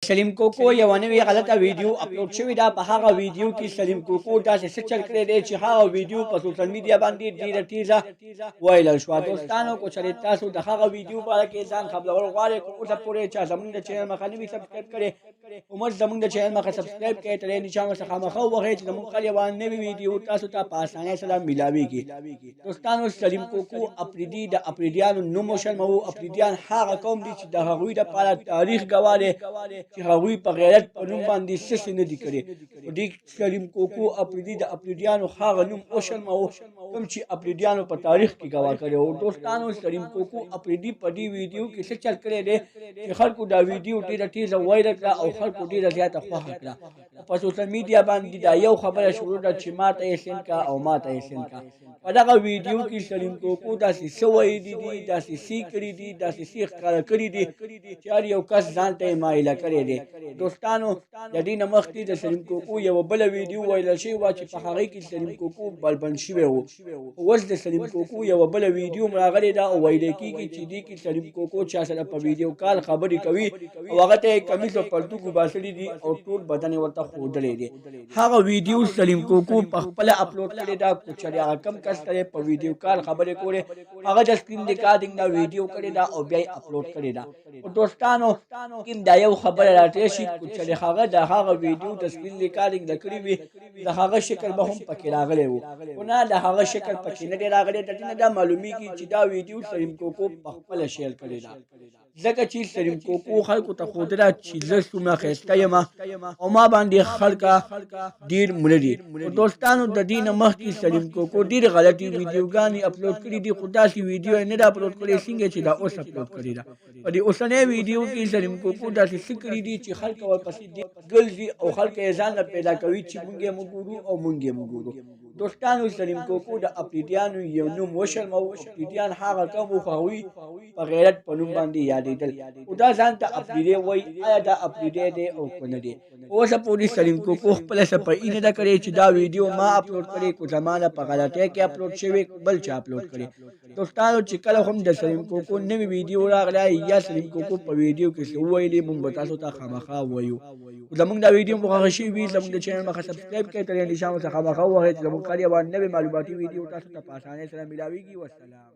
سلیم کوکو یو نوې غلطه ویډیو اپلوډ شوې ده. په هغه ویډیو کې سلیم کوکو داسې څه چل کړی دی چې هغه ویډیو په سوشل میډیا باندې ډېره تیزه وایرل شوه. دوستانو که چېرې تاسو د هغه ویډیو په اړه کې ځان خبرول غواړئ، که اوسه پورې چا زموږ د چینل مخه نه وي سبسکرایب کړې، عمر زموږ د چینل مخه سبسکرایب کړئ، تر دې نشان ورڅخه مخه ووهئ چې زموږ هر یوه نوې ویډیو تاسو ته په اسانۍ سره میلاویږي. دوستانو سلیم کوکو اپریدي د اپریدیانو نوم وشرموو. اپریدیان هغه قوم دي چې د هغوی دپاره تاریخ ګواه دی چې هغوی په غیرت په نوم باندې څه نه دي کړي. په دې سلیم کوکو اپریدي د اپریدیانو هغه نوم وشرموو کوم چې اپریدیانو په تاریخ کې ګواه کړی و. دوستانو سلیم کوکو اپریدي په دې ویډیو کې څه چل کړی دی چې خلکو دا ویډیو ډېره تیزه وایرل کړه او خلکو ډېره زیاته خوښه کړه. په سوشل میډیا باندې دا یو خبره شروع ده چې ماته یې سینډ کړه او ماته یې سینډ کړه. په دغه ویډیو کې سلیم کوکو داسې څه ویلي دي، داسې څه کړي دي، داسې څه ښکاره کړي دي چې هر یو کس ځان ته یې مایله کړی دی. دوستانو د دې نه مخکې د سلیم کوکو یوه بله ویډیو وایرل شوې وه چې په هغې کې سلیم کوکو بلبند شوی و. اوس د سلیم کوکو یوه بله ویډیو هم راغلې ده او ویلی کېږي چې دې کې سلیم کوکو چا سره په ویډیو کال خبرې کوي او هغه ته یې کمیس او پرتوګ وباسلي دي او ټول بدن یې ورته ښودلی دی. هغه ویډیو سلیم کوکو په خپله اپلوډ کړې ده. که چېرې هغه کم کس ته یې په ویډیو کال خبرې کولې، هغه د سکرین ریکارډینګ نه ویډیو کړې ده او بیا یې اپلوډ کړې ده. دوستانو کې دا یو خبره راتېر شي، که چېرې هغه د هغه ویډیو د سکرین ریکارډینګ نه کړې وي، د هغه شکل به هم پکې راغلی و، خو نه د هغه شکل پکې نه دی راغلی. د دې نه دا معلومیږي چې دا ویډیو سلیم کوکو په خپله شیر کړې ده، ځکه چې سلیم کوکو خلکو ته ښودله چې زه څومره ښایسته یم او ما باندې خلکه ډېر مړه دي. دوستانو د دې نه مخکې سلیم کوکو ډېرې غلطې ویډیوګانې اپلوډ کړي دي، خو داسې ویډیو یې نه ده اپلوډ کړې څنګه چې دا اوس اپلوډ کړې ده. په دې اوسنۍ ویډیو کې سلیم کوکو داسې څه کړي دي چې خلک ورپسې ګرځي او خلک یې ځان له پیدا کوي چې مونږ یې وګورو او مونږ یې وګورو. دوستانو سلیم کوکو د اپریدیانو یو نوم وشرموو. اپریدیان هغه قوم و خو هغوی په غیرت په نوم باندې یادېدل او دا ځان ته اپریدی وایي. آیا دا اپریدی دی او که نه دی؟ اوسه پورې سلیم کوکو خپله صفایي نه ده کړې چې دا ویډیو ما اپلوډ کړې، که زما نه په غلطۍ کې اپلوډ شوې، بل چا اپلوډ کړې. دوستانو چې کله هم د سلیم کوکو نوې ویډیو راغلی یا سلیم کوکو په ویډیو کې څه وویلي، موږ به تاسو ته خامخا ووایو. زموږ دا ویډیو مو خوښه شوې وي، زموږ د چینل مخه سبسکرایب کړئ، تر دې نشان ورڅخه مخه ووهئ چې زموږ هر یوه نوې معلوماتي ویډیو تاسو ته په اسانۍ سره میلاویږي. والسلام.